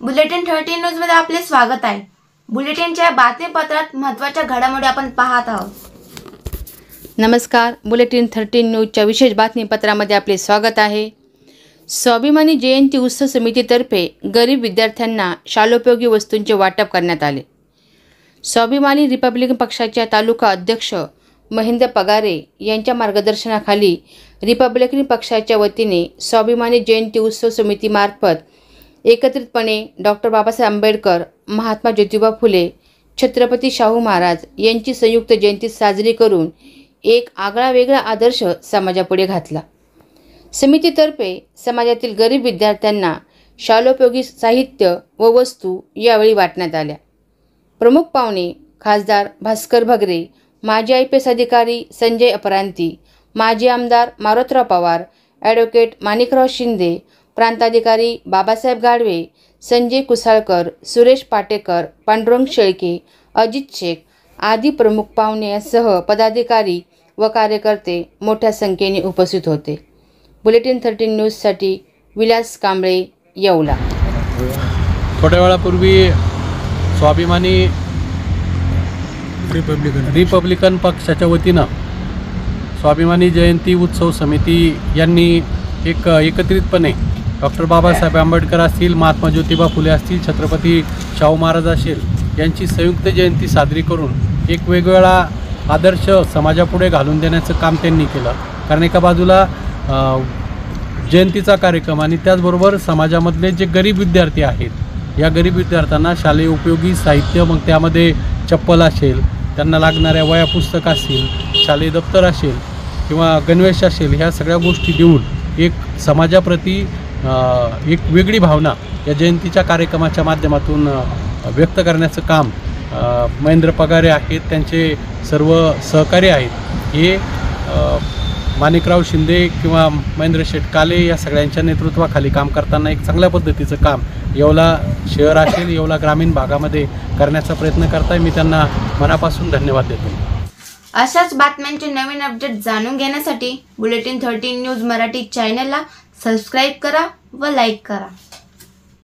Bulletin 13 news मध्ये आपले स्वागत आहे। बुलेटिनच्या बातमीपत्रात महत्त्वाच्या घडामोडी आपण पाहत आहोत। नमस्कार, बुलेटिन 13 न्यूजच्या विशेष बातमीपत्रामध्ये आपले स्वागत आहे। स्वाभिमानी जयंती उत्सव समितीतर्फे गरीब विद्यार्थ्यांना शालोपयोगी वस्तूंचे वाटप करण्यात आले। स्वाभिमानी रिपब्लिकन पक्षाच्या तालुका अध्यक्ष महेंद्र पगारे यांच्या मार्गदर्शनाखाली रिपब्लिकन पक्षाच्या वतीने स्वाभिमानी जयंती उत्सव समितीमार्फत एकत्रितपणे डॉक्टर बाबासाहेब आंबेडकर, महात्मा ज्योतिबा फुले, छत्रपती शाहू महाराज यांची संयुक्त जयंती साजरी करून एक आगळावेगळा आदर्श समाजापुढे घातला। समितीतर्फे समाजातील गरीब विद्यार्थ्यांना शालोपयोगी साहित्य व वस्तू यावेळी वाटण्यात आल्या। प्रमुख पाहुणे खासदार भास्कर भगरे, माजी IPS अधिकारी संजय अपरांती, माजी आमदार मारुतराव पवार, ॲडव्होकेट माणिकराव शिंदे, प्रांताधिकारी बाबासाहेब गाडवे, संजय कुसाळकर, सुरेश पाटेकर, पांडुरंग शेळके, अजित शेख आदी प्रमुख पाहुणे यांसह पदाधिकारी व कार्यकर्ते मोठ्या संख्येने उपस्थित होते। बुलेटिन 13 न्यूजसाठी विलास कांबळे, येवला। थोड्या वेळापूर्वी स्वाभिमानी रिपब्लिकन पक्षाच्या वतीनं स्वाभिमानी जयंती उत्सव समिती यांनी एकत्रितपणे डॉक्टर बाबासाहेब आंबेडकर असतील, महात्मा ज्योतिबा फुले असतील, छत्रपती शाहू महाराज असतील यांची संयुक्त जयंती साजरी करून एक वेगवेगळा आदर्श समाजापुढे घालून देण्याचं काम त्यांनी केलं। कारण एका बाजूला जयंतीचा कार्यक्रम आणि त्याचबरोबर समाजामधले जे गरीब विद्यार्थी आहेत, या गरीब विद्यार्थ्यांना शालेय उपयोगी साहित्य, मग त्यामध्ये चप्पल असेल, त्यांना लागणाऱ्या वह्या पुस्तक असतील, शालेय दप्तर असेल किंवा गणवेश असेल, ह्या सगळ्या गोष्टी देऊन एक समाजाप्रती एक वेगळी भावना या जयंतीच्या कार्यक्रमाच्या माध्यमातून व्यक्त करण्याचं काम महेंद्र पगारे आहेत, त्यांचे सर्व सहकारी आहेत, हे माणिकराव शिंदे किंवा महेंद्र शेटकाले या सगळ्यांच्या नेतृत्वाखाली काम करताना एक चांगल्या पद्धतीचं काम येवला शहर असेल, येवला ग्रामीण भागामध्ये करण्याचा प्रयत्न करताय। मी त्यांना मनापासून धन्यवाद देतो। अशाच बातम्यांचे नवीन अपडेट जाणून घेण्यासाठी बुलेटिन 13 न्यूज मराठी चॅनलला सबस्क्राइब करा व लाईक करा।